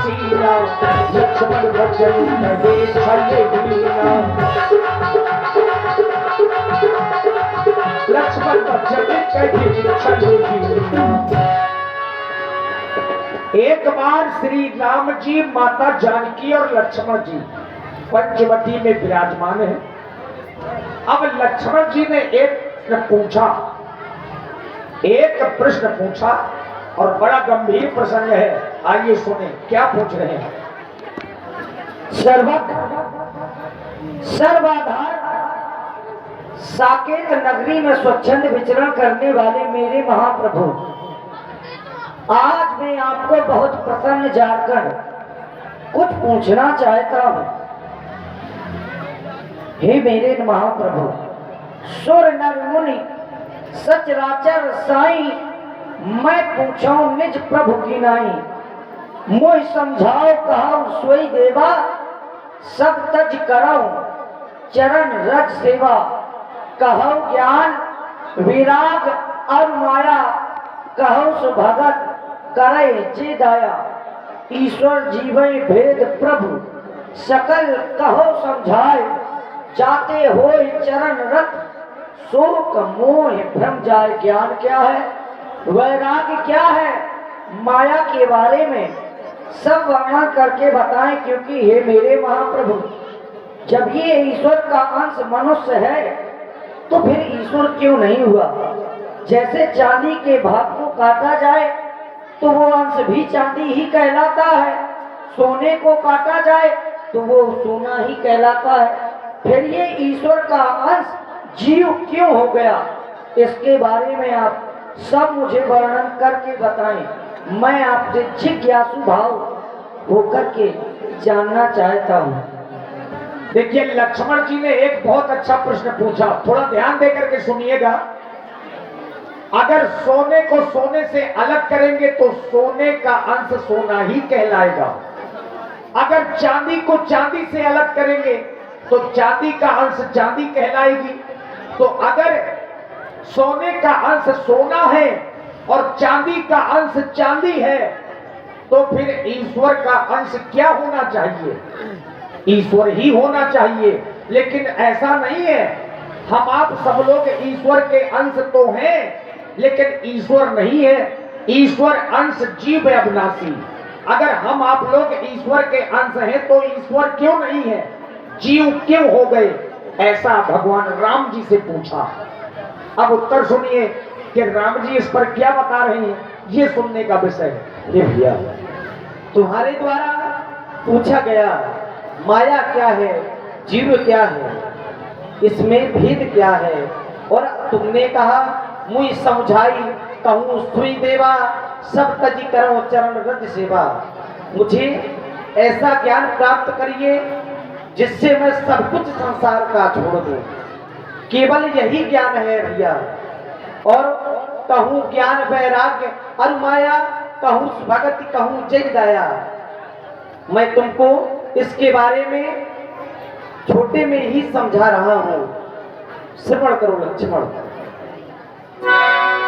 सीना, लक्ष्मण बचन कहे छल हीना। लक्ष्मण बचन कहे छल हीना। एक बार श्री राम जी, माता जानकी और लक्ष्मण जी पंचवटी में विराजमान है। अब लक्ष्मण जी ने एक प्रश्न पूछा और बड़ा गंभीर प्रसंग है। आइए सुने क्या पूछ रहे हैं। सर्वाधार साकेत नगरी में स्वच्छंद विचरण करने वाले मेरे महाप्रभु, आज मैं आपको बहुत प्रसन्न जानकर कुछ पूछना चाहता हूँ। हे मेरे महाप्रभु, सुर नर मुनि सचराचर साई, मैं पूछाऊं निज प्रभु की नाई। मोहि समझाओ कहाऊ सोई देवा, सब तज कराऊं चरण रज सेवा। कहौ ज्ञान विराग और माया, कहौ सुभगत करे जे दाया। ईश्वर जीवै भेद प्रभु, सकल कहो समझाए। जाते होय चरण रत, शोक मोह भ्रम जाए। ज्ञान क्या है, वैराग्य क्या है, माया के बारे में सब वर्णन करके बताएं। क्योंकि हे मेरे महाप्रभु, जब ये ईश्वर का अंश मनुष्य है तो फिर ईश्वर क्यों नहीं हुआ। जैसे चांदी के भाग को काटा जाए तो वो अंश भी चांदी ही कहलाता है, सोने को काटा जाए तो वो सोना ही कहलाता है। फिर ये ईश्वर का अंश जीव क्यों हो गया, इसके बारे में आप सब मुझे वर्णन करके बताएं। मैं आपसे जिज्ञासु भाव होकर के जानना चाहता हूँ। देखिए, लक्ष्मण जी ने एक बहुत अच्छा प्रश्न पूछा, थोड़ा ध्यान देकर के सुनिएगा। अगर सोने को सोने से अलग करेंगे तो सोने का अंश सोना ही कहलाएगा। अगर चांदी को चांदी से अलग करेंगे तो चांदी का अंश चांदी कहलाएगी। तो अगर सोने का अंश सोना है और चांदी का अंश चांदी है तो फिर ईश्वर का अंश क्या होना चाहिए, ईश्वर ही होना चाहिए। लेकिन ऐसा नहीं है, हम आप सब लोग ईश्वर के अंश तो हैं लेकिन ईश्वर नहीं है। ईश्वर अंश जीव अविनाशी। अगर हम आप लोग ईश्वर के अंश हैं तो ईश्वर क्यों नहीं है, जीव क्यों हो गए, ऐसा भगवान राम जी से पूछा। अब उत्तर सुनिए कि राम जी इस पर क्या बता रहे हैं, ये सुनने का विषय है। ये भैया, तुम्हारे द्वारा पूछा गया माया क्या है, जीव क्या है, इसमें भेद क्या है। और तुमने कहा मुझ समझाई कहूँ सुई देवा, सब तजी करो चरण रज सेवा। मुझे ऐसा ज्ञान प्राप्त करिए जिससे मैं सब कुछ संसार का छोड़ दूं। केवल यही ज्ञान है भैया। और कहूँ ज्ञान वैराग्य और माया, कहूँ भगति कहूँ जय दया। मैं तुमको इसके बारे में छोटे में ही समझा रहा हूँ, श्रवण करो लक्ष्मण।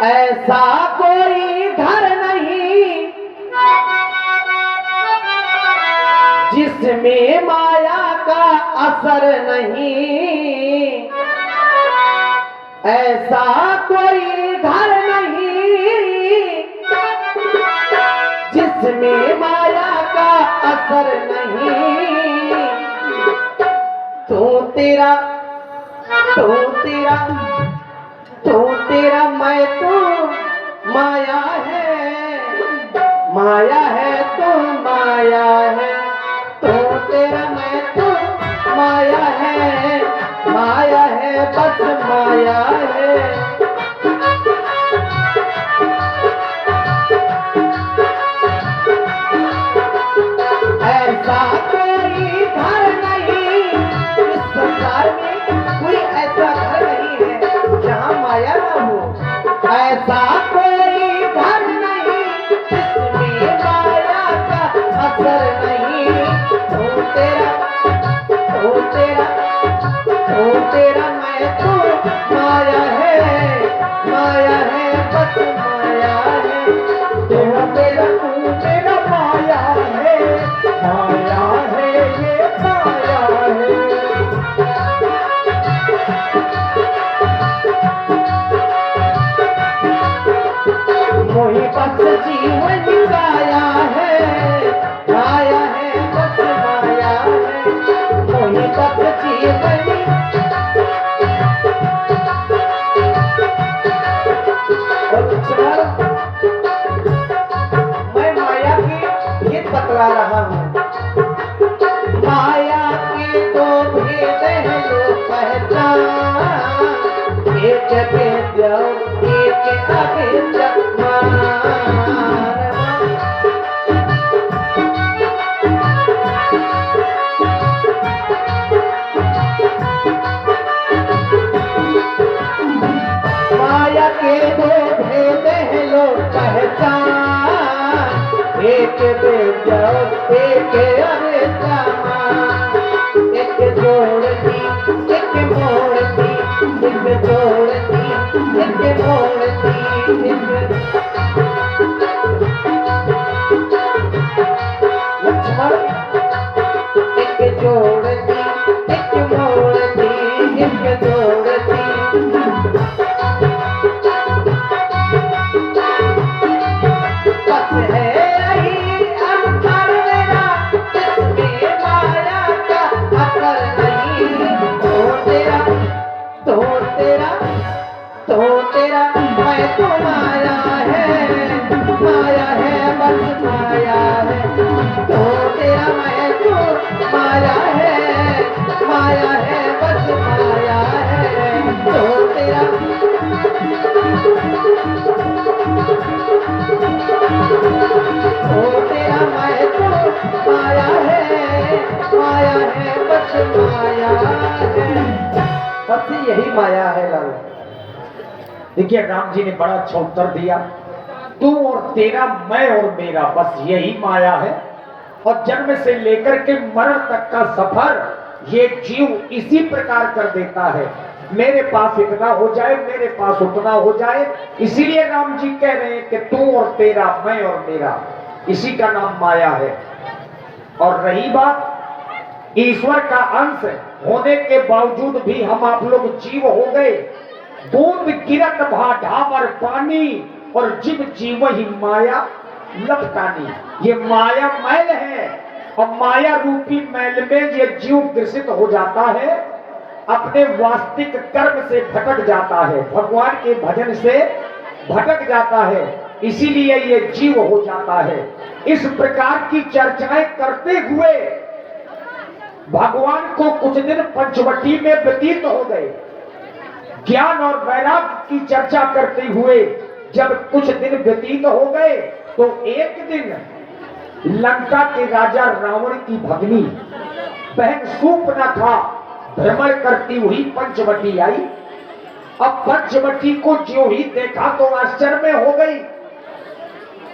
ऐसा कोई घर नहीं जिसमें माया का असर नहीं। ऐसा कोई घर नहीं जिसमें माया का असर नहीं। तू तेरा मैं तो माया है, माया है तो माया है। तू तेरा मैं तो माया है, माया है बस माया है। ऐसा कोई घर नहीं इस संसार में, कोई ऐसा घर नहीं है जहाँ माया न हो। ऐसा कोई घर नहीं जिसमें माया का असर नहीं। तो तेरा मैं तो माया है, गा रहा हूँ। माया के दो भेद है लो पहचान, एक भेद और एक अभेद मान। माया के दो भेद है लो पहचान, एक भेद और एक अभेद मान। एक जोड़ती एक मोड़ती, एक जोड़ती एक मोड़ती, लक्ष्मण एक जोड़ती एक मोड़ती, एक जोड़ती। बस है यही अंतर मेरा, जिसमें माया का असर नहीं। तो तेरा तो तेरा तो तेरा मैं तो माया है बस माया है। तो तेरा मैं तो माया है बस माया है। तो तेरा तो तेरा मैं तो माया है बस माया है। बस यही माया है लाल। देखिए राम जी ने बड़ा अच्छा उत्तर दिया, तू और तेरा, मैं और मेरा, बस यही माया है। और जन्म से लेकर के मरण तक का सफर ये जीव इसी प्रकार कर देता है, मेरे पास इतना हो जाए, मेरे पास उतना हो जाए। इसीलिए राम जी कह रहे हैं कि तू और तेरा, मैं और मेरा, इसी का नाम माया है। और रही बात ईश्वर का अंश होने के बावजूद भी हम आप लोग जीव हो गए। बूंद गिरत भा ढावर पानी, और जीव जीव ही माया लपटानी। ये माया मैल है, और माया रूपी मैल में ये जीव ग्रसित हो जाता है, अपने वास्तविक कर्म से भटक जाता है, भगवान के भजन से भटक जाता है। इसीलिए ये जीव हो जाता है। इस प्रकार की चर्चाएं करते हुए भगवान को कुछ दिन पंचवटी में व्यतीत हो गए। ज्ञान और वैराग्य की चर्चा करते हुए जब कुछ दिन व्यतीत हो गए, तो एक दिन लंका के राजा रावण की भगनी बहन शूर्पणखा भ्रमण करती हुई पंचवटी आई। अब पंचवटी को जो ही देखा तो आश्चर्य में हो गई।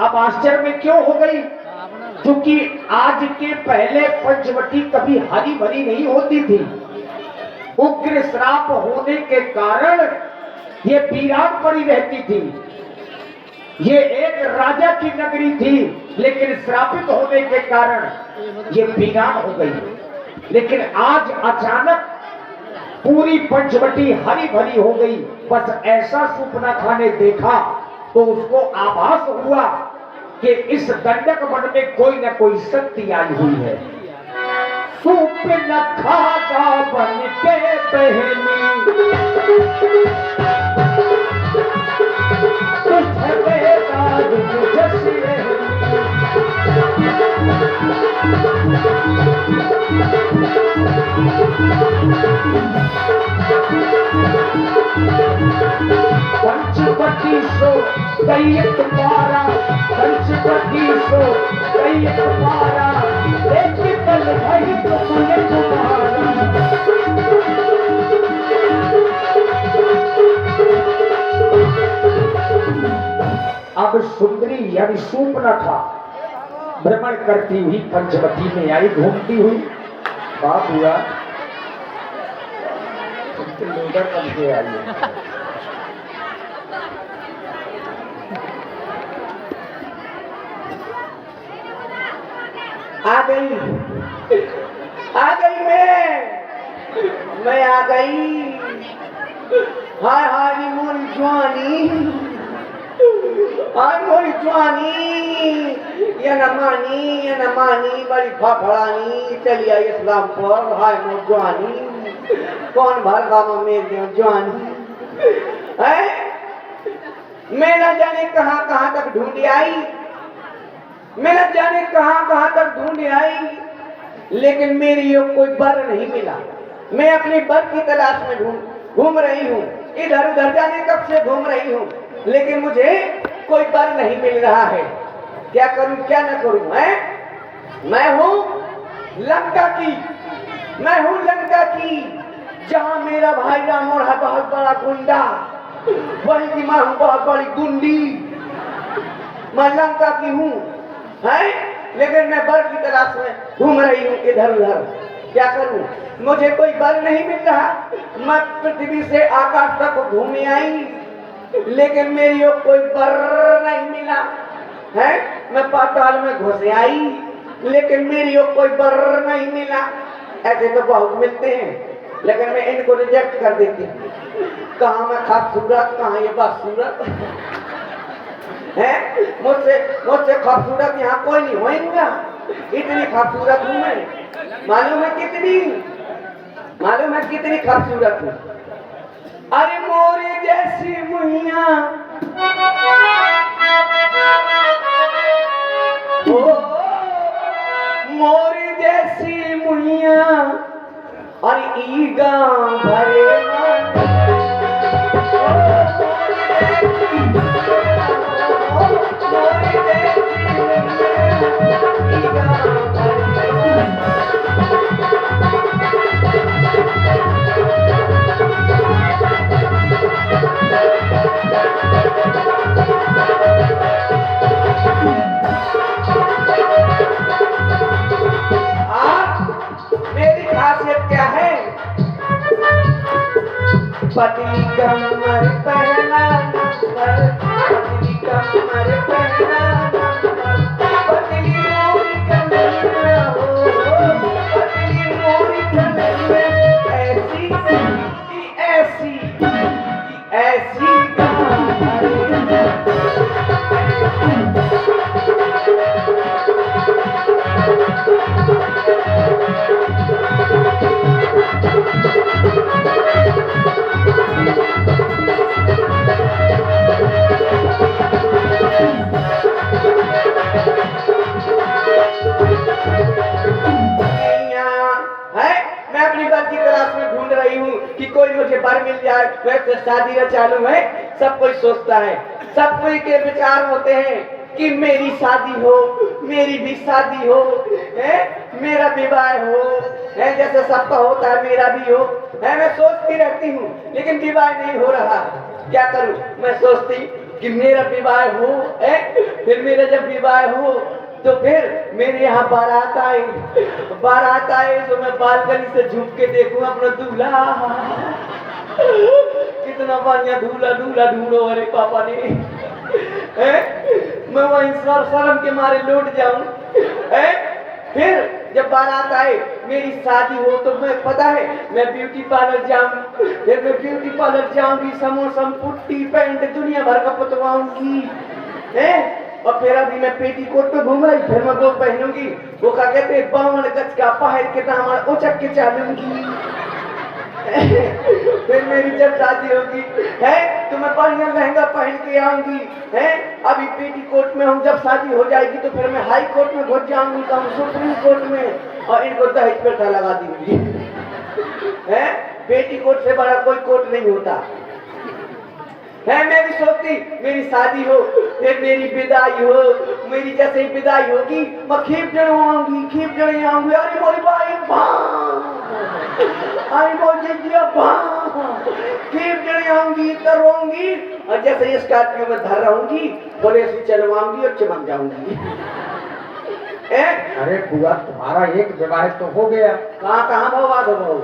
अब आश्चर्य में क्यों हो गई? क्योंकि आज के पहले पंचवटी कभी हरी भरी नहीं होती थी। उग्र श्राप होने के कारण ये वीरान पड़ी रहती थी। ये एक राजा की नगरी थी, लेकिन श्रापित होने के कारण ये वीरान हो गई। लेकिन आज अचानक पूरी पंचवटी हरी भरी हो गई। बस ऐसा शूर्पणखा ने देखा तो उसको आभास हुआ कि इस दंडक वन में कोई न कोई शक्ति आई हुई है। शूर्पणखा का बन के बहनी पंचवटी सो कैयक पारा, पंचवटी सो कैयक पारा, एक पल भई तो तुझे तुम्हारा। अब सुंदरी यानी शूर्पणखा भ्रमण करती हुई पंचवटी में आई, घूमती हुई। बाप हुआ लीडर बन के आई है। आ गई मैं आ गई। हाय हाय नी मोरी जवानी, हाय मोरी जवानी, ये न मानी बड़ी फाफड़ानी चली आई इस्लाम पर। हाय मोर जवानी, कौन भर गाँव में जवानी है। मैं न जाने कहाँ कहाँ तक ढूंढी आई। मैं न जाने कहां कहां तक ढूंढ आई, लेकिन मेरी यो कोई बर नहीं मिला। मैं अपनी बर की तलाश में घूम रही हूँ, इधर उधर जाने कब से घूम रही हूँ, लेकिन मुझे कोई बर नहीं मिल रहा है। क्या करूं क्या न करूं? मैं हूँ लंका की, मैं हूँ लंका की, जहां मेरा भाई रावण है बहुत बड़ा गुंडा, वही की मां हूँ बहुत बड़ी गुंडी। मैं लंका की हूँ, है, लेकिन मैं बर की तलाश में घूम रही हूँ इधर उधर। क्या करूं? मुझे कोई बर नहीं मिल रहा। मैं पृथ्वी से आकाश तक घूमे आई, लेकिन मेरी ओर कोई बर नहीं मिला है। मैं पाताल में घुस आई, लेकिन मेरी ओर कोई बर नहीं मिला। ऐसे तो बहुत मिलते हैं, लेकिन मैं इनको रिजेक्ट कर देती हूँ। कहाँ मैं खूबसूरत, कहाँ ये बदसूरत है। मुझसे खूबसूरत यहाँ कोई नहीं होगा। इतनी खूबसूरत हूँ मैं, मालूम है कितनी खूबसूरत हूँ। अरे मोरी जैसी मुहिया, ओ मोरी जैसी मुहिया, अरे ई गाँव भरे मेरी खासियत क्या है? पतली कमर पहना नंबर, पतली कमर पहना नंबर, पतली मोरी कमर हो, पतली मोरी कमर ऐसी की ऐसी की ऐसी कि कोई मुझे बर मिल जाए, वैसे शादी रचा लूं। है सब कोई सोचता है, सब कोई के विचार होते हैं कि मेरी शादी हो, मेरी भी शादी हो, है मेरा विवाह हो, है जैसे सबका होता है मेरा भी हो, है। मैं सोचती रहती हूँ, लेकिन विवाह नहीं हो रहा। क्या करूं? मैं सोचती कि मेरा विवाह हो, है, फिर मेरा जब विवाह हो तो फिर मेरे यहाँ बारात आए तो मैं बालकनी से झुक के देखूं अपना दूल्हा। कितना बढ़िया दूल्हा ढूंढो अरे पापा ने, मैं वहीं शर्म के मारे लौट जाऊं। फिर जब बारात आए, मेरी शादी हो, तो मैं पता है मैं ब्यूटी पार्लर जाऊं। फिर मैं ब्यूटी पार्लर जाऊंगी, समोसा पुट्टी पैंट दुनिया भर का पतवाऊंगी, और फिर अभी मैं पेटीकोट पे घूम रही, फिर मैं वो पहनूंगी, वो क्या कहते हैं 52 गज का पहन के दामन उचक के चलूंगी। फिर मेरी जब शादी होगी, है तो मैं बढ़िया लहंगा पहन के आऊंगी, है। अभी पेटीकोट में हूँ, जब शादी हो जाएगी तो फिर मैं हाई कोर्ट में घुस जाऊंगी, तो सुप्रीम कोर्ट में, और इनको दहेज पेटा लगा दूंगी। है पेटीकोट से बड़ा कोई कोट नहीं होता है। मैं भी सोचती मेरी शादी हो, फिर मेरी विदाई हो, मेरी जैसे ही विदाई होगी मैं खीप जड़वाऊंगी। अरे मोरी भाई अरे मोरी खीप जड़वाऊंगी, तरोंगी, और जैसे स्कॉर्पियो में धर रहूंगी, बोले से चलवाऊंगी और चमक जाऊंगी। अरे बुआ, तुम्हारा एक विवाह तो हो गया। कहाँ भगवान हो,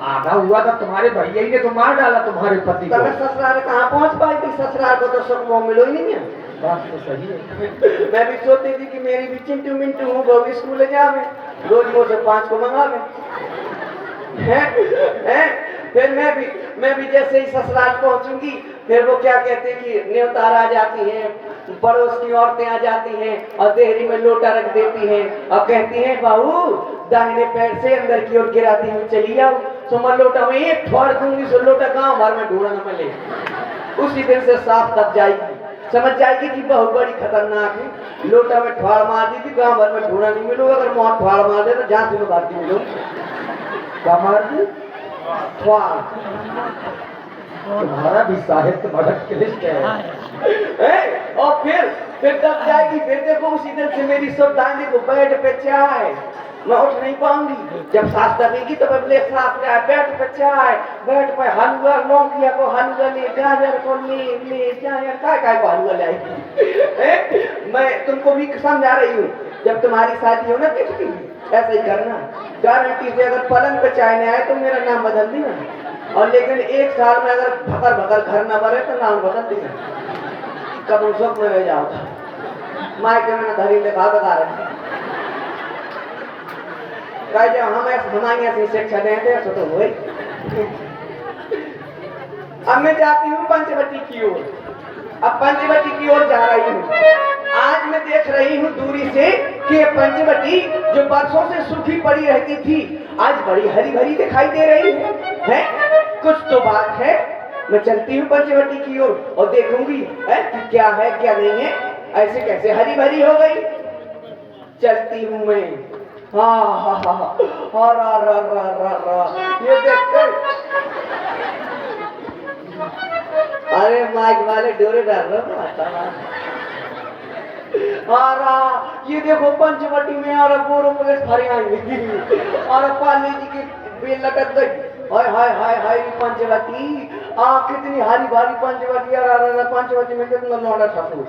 आधा हुआ था, तुम्हारे भैया ही ने तो मार डाला तुम्हारे पति को। ससुराल कहाँ पहुंच पाई थी? ससुराल को तो सब वो मिलो ही नहीं है। बात तो सही है। मैं भी सोचती थी कि मेरी भी चिंटू मिंटू हूँ, वो स्कूल जावे, रोज मुझे 5 को मंगावे, हैं। फिर मैं भी जैसे ही ससुराल पहुंचूंगी, फिर वो क्या कहते हैं कि न्योतार आ जाती हैं, पड़ोस की औरतें आ जाती हैं और देहरी में लोटा रख देती हैं और कहती हैं बहू दाहिने पैर से अंदर की ओर गिराती हुई चली आओ, तो मैं लोटा में एक फोड़ दूंगी, सो लोटा गांव भर में ढूंढना न मिले। उसी दिन से साफ तब जाएगी। समझ जाएगी कि बहुत बड़ी खतरनाक है। लोटा में ठवाड़ मार दी थी, गांव भर में ढूंढा नहीं मिलो, अगर मुँह ठवाड़ मार दे तो झांसी में भाग मिलो। क्या मार दी? ठवाड़। तुम्हारा भी साहित्य बड़ा क्लिष्ट है। और फिर दब जाएगी, फिर देखो उसी दिन से मेरी सब दाएं को बेड पे चाय, मैं उठ नहीं पाऊंगी। जब सांस दबेगी तो मैं ले सांस ले, बेड पे चाय, बेड पे हलवा, लौकिया को हलवा ले, गाजर को ले चाय, काय को हलवा ले आएगी। मैं तुमको भी समझा रही हूँ, जब तुम्हारी शादी हो ना किसी ऐसा ही करना। गारंटी से अगर पलंग पे चाय नहीं आए तो मेरा नाम बदल देना, और लेकिन 1 साल में अगर भकर भकर घर न भरे तो नाम बदल देना। कब उस वक्त में रह जाओ मायके में धरी ले बता रहे जब हमारी ऐसी शिक्षा देते हैं तो हुए। अब मैं जाती हूँ पंचवटी की ओर। अब पंचवटी की ओर जा रही हूँ। आज मैं देख रही हूँ दूरी से कि पंचवटी जो बरसों से सूखी पड़ी रहती थी आज बड़ी हरी भरी दिखाई दे रही है? कुछ तो बात है। मैं चलती हूँ पंचवटी की ओर और देखूंगी कि क्या है क्या नहीं है, ऐसे कैसे हरी भरी हो गई। चलती हूँ मैं। ये देखते अरे माइक वाले डोरे डाल रहे। ये देखो पंचवटी में और गोरों पुलिस भरी आई और पाली जी की बेल लटक गई। हाय हाय हाय हाय पंचवटी, कितनी हरी भारी पंचवटी। और पंचवटी में कितना लौंडा ठकू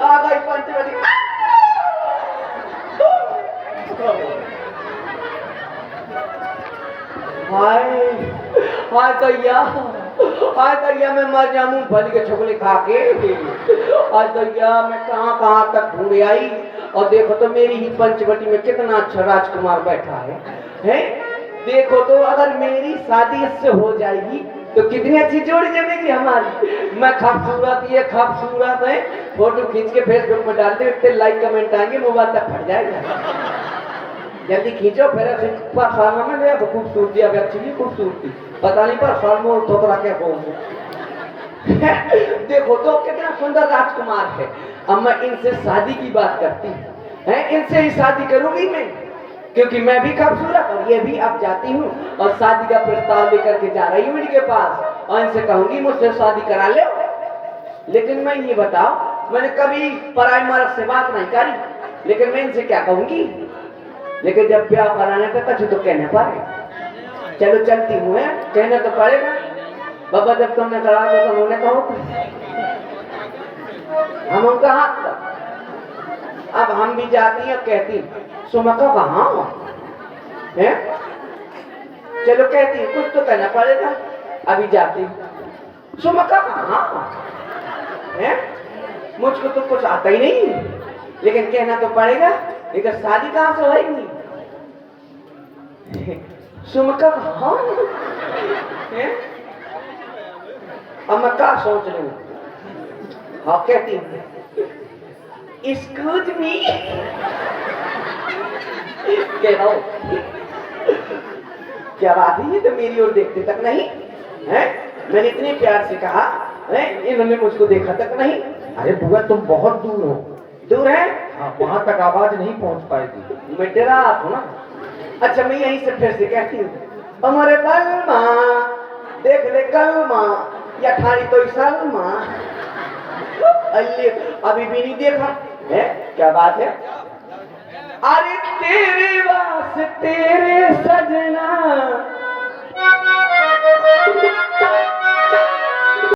आ गई पंचवटी। हाय हाय दैया, हाय दैया, मैं मर जाऊं फल के छोकले खा के। आज दैया मैं कहाँ तक ढूंढ आई और देखो तो मेरी ही पंचवटी में कितना अच्छा राजकुमार बैठा है? देखो तो अगर मेरी शादी इससे हो जाएगी तो कितनी अच्छी जोड़ी जमेगी हमारी। मैं खूबसूरत, ये खूबसूरत है, फोटो खींच के फेसबुक में डालते इतने लाइक कमेंट आएंगे मोबाइल तक फट जाएगा। जल्दी खींचो फिर पर फार्मा में ले खूबसूरती। अब अच्छी नहीं खूबसूरती पता नहीं पर फार्मा ठोकरा क्या कहूँगा। देखो तो कितना सुंदर राजकुमार है। अब मैं इनसे शादी की बात करती है, इनसे ही शादी करूंगी मैं, क्योंकि मैं भी खूबसूरत और ये भी। अब जाती हूँ और शादी का प्रस्ताव लेकर के जा रही हूँ इनके पास और इनसे कहूंगी मुझसे शादी करा ले। लेकिन मैं ये बताओ, मैंने कभी पराई मर्द से बात नहीं करी, लेकिन मैं इनसे क्या कहूंगी? लेकिन जब ब्याह कराने पे कछु तो कहने पड़े। चलो चलती हूँ, कहना तो पड़ेगा। बाबा जब तुमने करा तो उन्होंने कहो हम उनका हाथ था। अब हम भी जाती हैं कहती सुमका कहाँ है? चलो कहती है कुछ तो कहना पड़ेगा। अभी जाती सुमका कहाँ है? मुझको तो कुछ आता ही नहीं, लेकिन कहना तो पड़ेगा। लेकिन शादी कहाँ से होगी? सुमका कहाँ है? अब मैं क्या सोच रही हूँ? हाँ कहती हूँ एक्सक्यूज मी। कह रहा हूँ क्या बात है? ये तो मेरी ओर देखते तक नहीं है। मैंने इतने प्यार से कहा है, इन्होंने मुझको देखा तक नहीं। अरे बुआ तुम बहुत दूर हो। दूर है? हाँ, वहां तक आवाज नहीं पहुंच पाएगी। मैं डरा हूँ ना। अच्छा मैं यहीं से फिर से कहती हूँ हमारे बलमा देख ले कलमा या ठाड़ी तो सलमा। अभी भी नहीं देखा है? क्या बात है? अरे तेरे वास्ते तेरे सजना